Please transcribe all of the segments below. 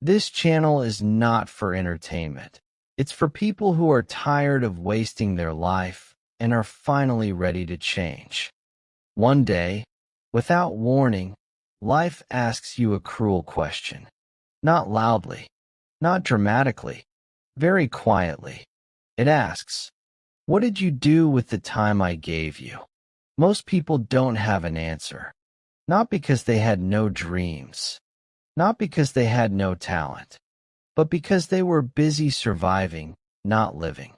This channel is not for entertainment. It's for people who are tired of wasting their life and are finally ready to change. One day, without warning, life asks you a cruel question. Not loudly, not dramatically, very quietly. It asks, "What did you do with the time I gave you?" Most people don't have an answer. Not because they had no dreams, not because they had no talent, but because they were busy surviving, not living.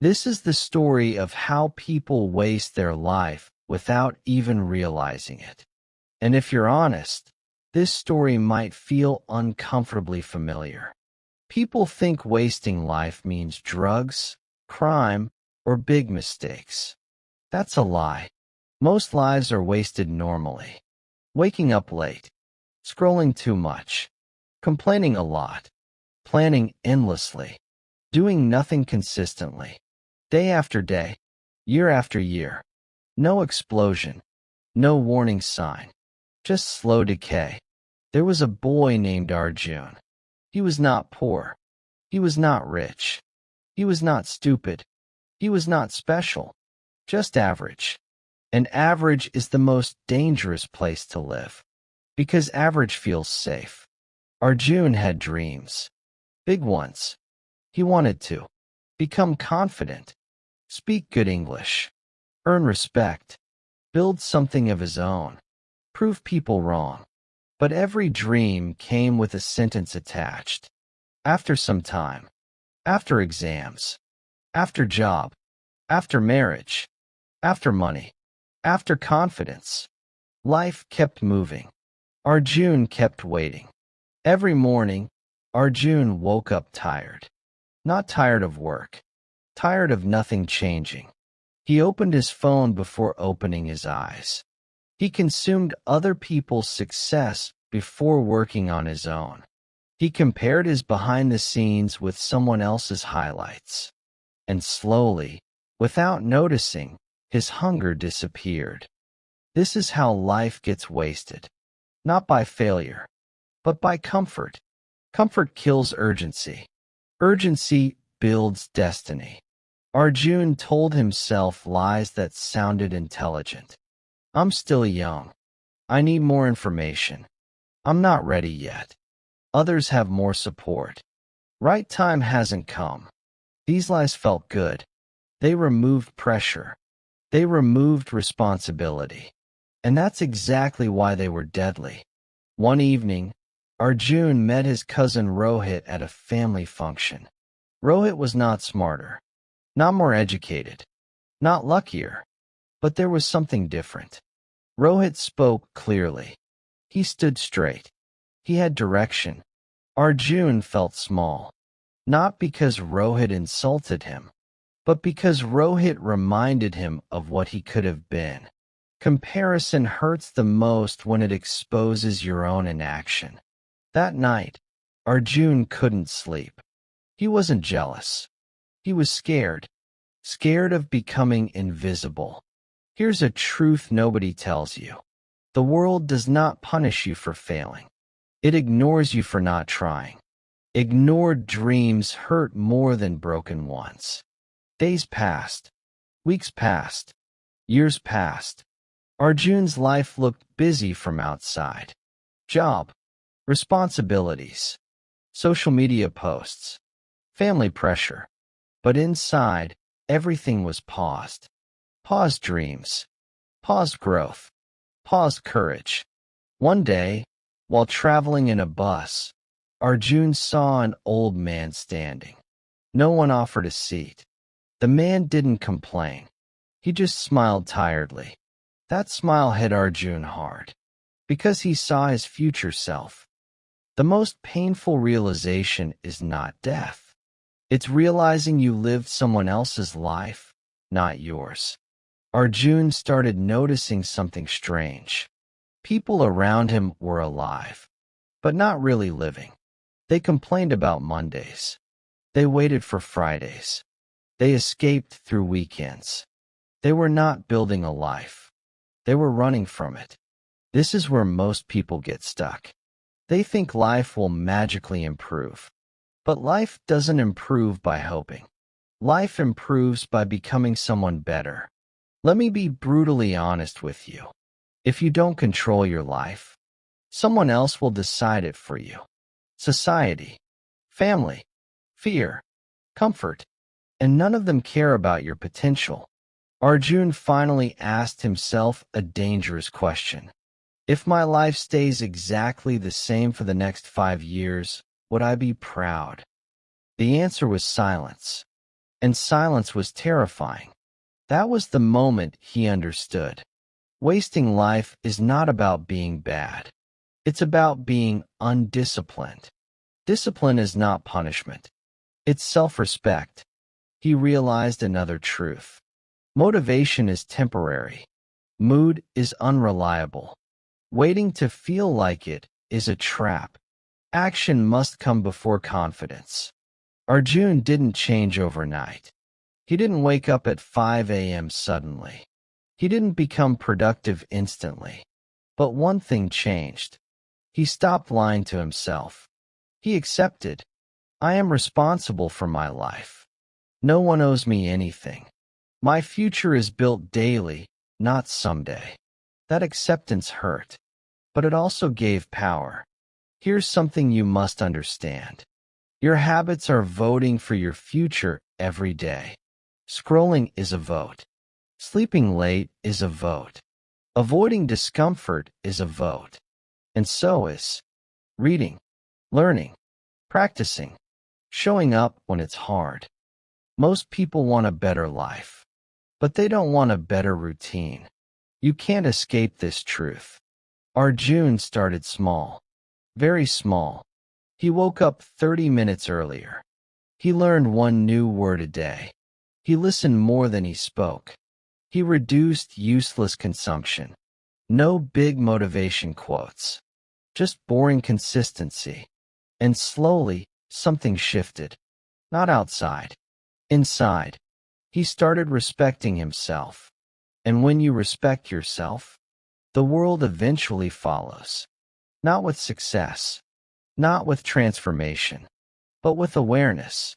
This is the story of how people waste their life without even realizing it. And if you're honest, this story might feel uncomfortably familiar. People think wasting life means drugs, crime, or big mistakes. That's a lie. Most lives are wasted normally. Waking up late, scrolling too much, complaining a lot, planning endlessly, doing nothing consistently, day after day, year after year. No explosion, no warning sign, just slow decay. There was a boy named Arjun. He was not poor. He was not rich. He was not stupid. He was not special. Just average. And average is the most dangerous place to live. Because average feels safe. Arjun had dreams. Big ones. He wanted to become confident, speak good English, earn respect, build something of his own, prove people wrong. But every dream came with a sentence attached. After some time, after exams, after job, after marriage, after money, after confidence, life kept moving. Arjun kept waiting. Every morning, Arjun woke up tired. Not tired of work, tired of nothing changing. He opened his phone before opening his eyes. He consumed other people's success before working on his own. He compared his behind the scenes with someone else's highlights. And slowly, without noticing, his hunger disappeared. This is how life gets wasted. Not by failure, but by comfort. Comfort kills urgency. Urgency builds destiny. Arjun told himself lies that sounded intelligent. I'm still young. I need more information. I'm not ready yet. Others have more support. Right time hasn't come. These lies felt good. They removed pressure. They removed responsibility. And that's exactly why they were deadly. One evening, Arjun met his cousin Rohit at a family function. Rohit was not smarter, not more educated, not luckier, but there was something different. Rohit spoke clearly. He stood straight. He had direction. Arjun felt small, not because Rohit insulted him, but because Rohit reminded him of what he could have been. Comparison hurts the most when it exposes your own inaction. That night, Arjun couldn't sleep. He wasn't jealous. He was scared. Scared of becoming invisible. Here's a truth nobody tells you. The world does not punish you for failing. It ignores you for not trying. Ignored dreams hurt more than broken ones. Days passed. Weeks passed. Years passed. Arjun's life looked busy from outside. Job, responsibilities, social media posts, family pressure. But inside, everything was paused. Paused dreams. Paused growth. Paused courage. One day, while traveling in a bus, Arjun saw an old man standing. No one offered a seat. The man didn't complain. He just smiled tiredly. That smile hit Arjun hard, because he saw his future self. The most painful realization is not death. It's realizing you lived someone else's life, not yours. Arjun started noticing something strange. People around him were alive, but not really living. They complained about Mondays. They waited for Fridays. They escaped through weekends. They were not building a life. They were running from it. This is where most people get stuck. They think life will magically improve. But life doesn't improve by hoping. Life improves by becoming someone better. Let me be brutally honest with you. If you don't control your life, someone else will decide it for you. Society, family, fear, comfort, and none of them care about your potential. Arjun finally asked himself a dangerous question. If my life stays exactly the same for the next 5 years, would I be proud? The answer was silence, and silence was terrifying. That was the moment he understood. Wasting life is not about being bad. It's about being undisciplined. Discipline is not punishment. It's self-respect. He realized another truth. Motivation is temporary. Mood is unreliable. Waiting to feel like it is a trap. Action must come before confidence. Arjun didn't change overnight. He didn't wake up at 5 a.m. suddenly. He didn't become productive instantly. But one thing changed. He stopped lying to himself. He accepted, I am responsible for my life. No one owes me anything. My future is built daily, not someday. That acceptance hurt, but it also gave power. Here's something you must understand. Your habits are voting for your future every day. Scrolling is a vote. Sleeping late is a vote. Avoiding discomfort is a vote. And so is reading, learning, practicing, showing up when it's hard. Most people want a better life, but they don't want a better routine. You can't escape this truth. Arjun started small, very small. He woke up 30 minutes earlier. He learned one new word a day. He listened more than he spoke. He reduced useless consumption. No big motivation quotes, just boring consistency. And slowly, something shifted. Not outside, inside. He started respecting himself. And when you respect yourself, the world eventually follows. Not with success, not with transformation, but with awareness.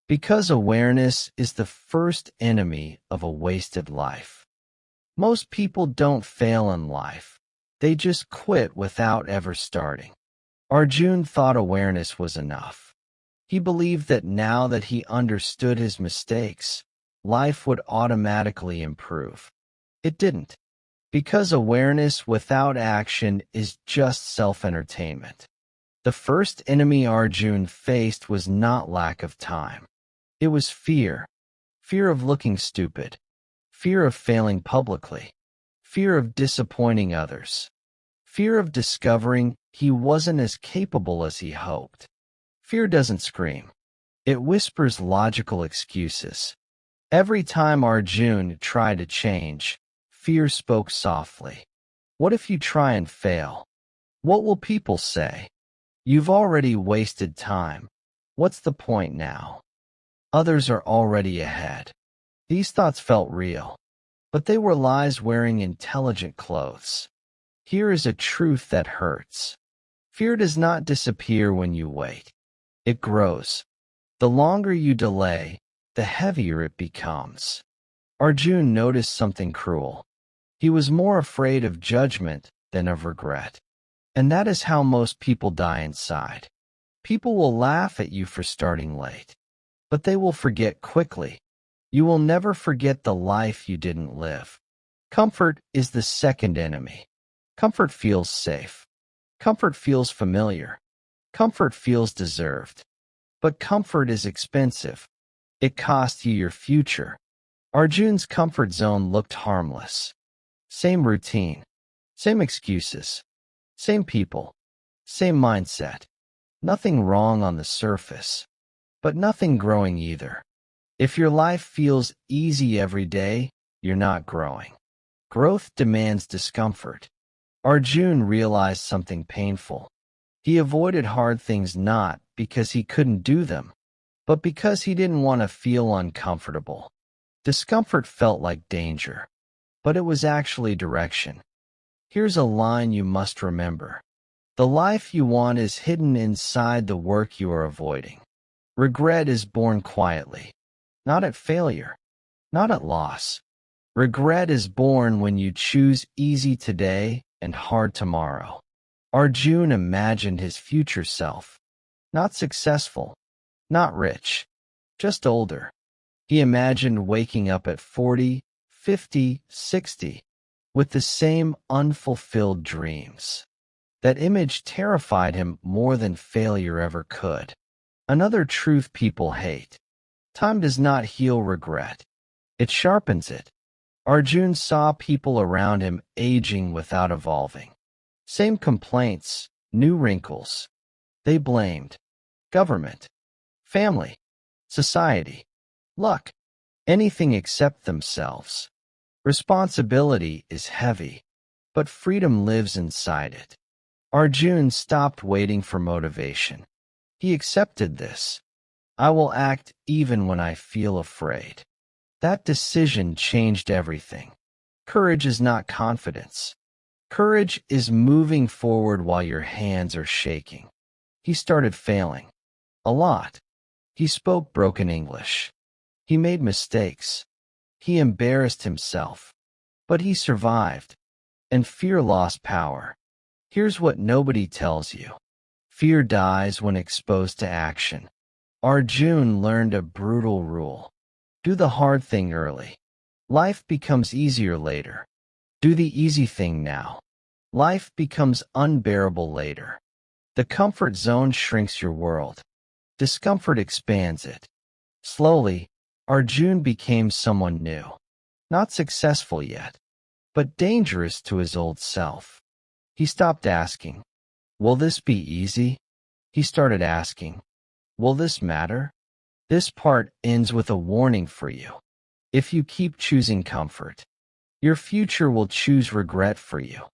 Because awareness is the first enemy of a wasted life. Most people don't fail in life. They just quit without ever starting. Arjun thought awareness was enough. He believed that now that he understood his mistakes, life would automatically improve. It didn't. Because awareness without action is just self-entertainment. The first enemy Arjun faced was not lack of time. It was fear. Fear of looking stupid. Fear of failing publicly. Fear of disappointing others. Fear of discovering he wasn't as capable as he hoped. Fear doesn't scream. It whispers logical excuses. Every time Arjun tried to change, fear spoke softly. What if you try and fail? What will people say? You've already wasted time. What's the point now? Others are already ahead. These thoughts felt real, but they were lies wearing intelligent clothes. Here is a truth that hurts. Fear does not disappear when you wait. It grows. The longer you delay, the heavier it becomes. Arjun noticed something cruel. He was more afraid of judgment than of regret. And that is how most people die inside. People will laugh at you for starting late, but they will forget quickly. You will never forget the life you didn't live. Comfort is the second enemy. Comfort feels safe. Comfort feels familiar. Comfort feels deserved. But comfort is expensive. It costs you your future. Arjun's comfort zone looked harmless. Same routine. Same excuses. Same people. Same mindset. Nothing wrong on the surface. But nothing growing either. If your life feels easy every day, you're not growing. Growth demands discomfort. Arjun realized something painful. He avoided hard things not because he couldn't do them, but because he didn't want to feel uncomfortable. Discomfort felt like danger, but it was actually direction. Here's a line you must remember. The life you want is hidden inside the work you are avoiding. Regret is born quietly, not at failure, not at loss. Regret is born when you choose easy today and hard tomorrow. Arjun imagined his future self, not successful, not rich, just older. He imagined waking up at 40, 50, 60, with the same unfulfilled dreams. That image terrified him more than failure ever could. Another truth people hate. Time does not heal regret. It sharpens it. Arjun saw people around him aging without evolving. Same complaints, new wrinkles. They blamed government, family, society, luck, anything except themselves. Responsibility is heavy, but freedom lives inside it. Arjun stopped waiting for motivation. He accepted this. I will act even when I feel afraid. That decision changed everything. Courage is not confidence. Courage is moving forward while your hands are shaking. He started failing. A lot. He spoke broken English. He made mistakes. He embarrassed himself. But he survived. And fear lost power. Here's what nobody tells you. Fear dies when exposed to action. Arjun learned a brutal rule. Do the hard thing early. Life becomes easier later. Do the easy thing now. Life becomes unbearable later. The comfort zone shrinks your world. Discomfort expands it. Slowly, Arjun became someone new. Not successful yet, but dangerous to his old self. He stopped asking, will this be easy? He started asking, will this matter? This part ends with a warning for you. If you keep choosing comfort, your future will choose regret for you.